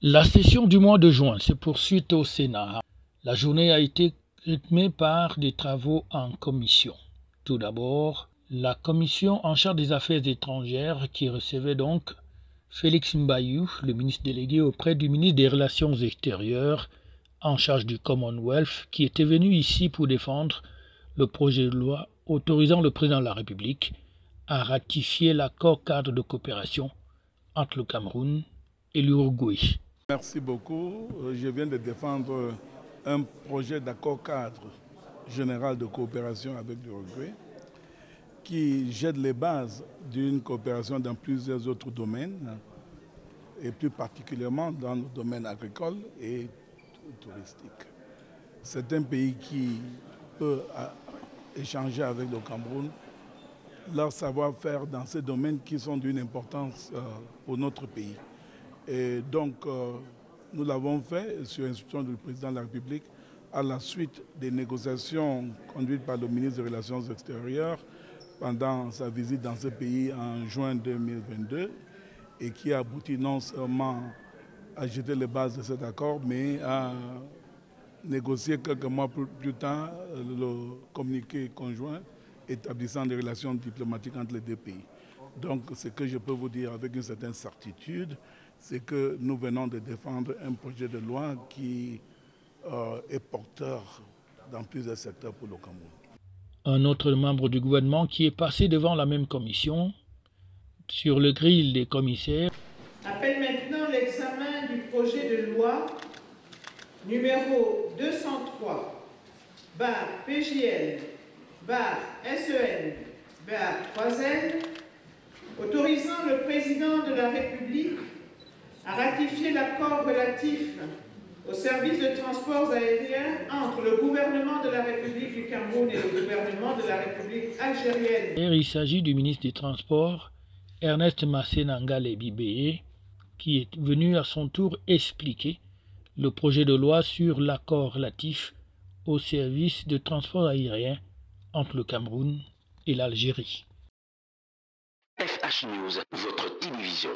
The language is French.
La session du mois de juin se poursuit au Sénat. La journée a été rythmée par des travaux en commission. Tout d'abord, la commission en charge des affaires étrangères qui recevait donc Félix Mbayou, le ministre délégué auprès du ministre des Relations extérieures en charge du Commonwealth, qui était venu ici pour défendre le projet de loi autorisant le président de la République à ratifier l'accord cadre de coopération entre le Cameroun et l'Uruguay. Merci beaucoup. Je viens de défendre un projet d'accord cadre général de coopération avec l'Uruguay qui jette les bases d'une coopération dans plusieurs autres domaines et plus particulièrement dans le domaine agricole et touristique. C'est un pays qui peut échanger avec le Cameroun leur savoir-faire dans ces domaines qui sont d'une importance pour notre pays. Et donc, nous l'avons fait sur instruction du président de la République à la suite des négociations conduites par le ministre des Relations extérieures pendant sa visite dans ce pays en juin 2022 et qui a abouti non seulement à jeter les bases de cet accord, mais à négocier quelques mois plus tard le communiqué conjoint établissant des relations diplomatiques entre les deux pays. Donc, ce que je peux vous dire avec une certaine certitude, c'est que nous venons de défendre un projet de loi qui est porteur dans plusieurs secteurs pour le Cameroun. Un autre membre du gouvernement qui est passé devant la même commission, sur le grill des commissaires, appelle maintenant l'examen du projet de loi numéro 203, PJL, SEN, 3N, autorisant le président de la République à ratifier l'accord relatif au service de transports aériens entre le gouvernement de la République du Cameroun et le gouvernement de la République algérienne. Il s'agit du ministre des Transports, Ernest Massénangale Bibeye, qui est venu à son tour expliquer le projet de loi sur l'accord relatif au service de transport aérien entre le Cameroun et l'Algérie. FH News, votre télévision.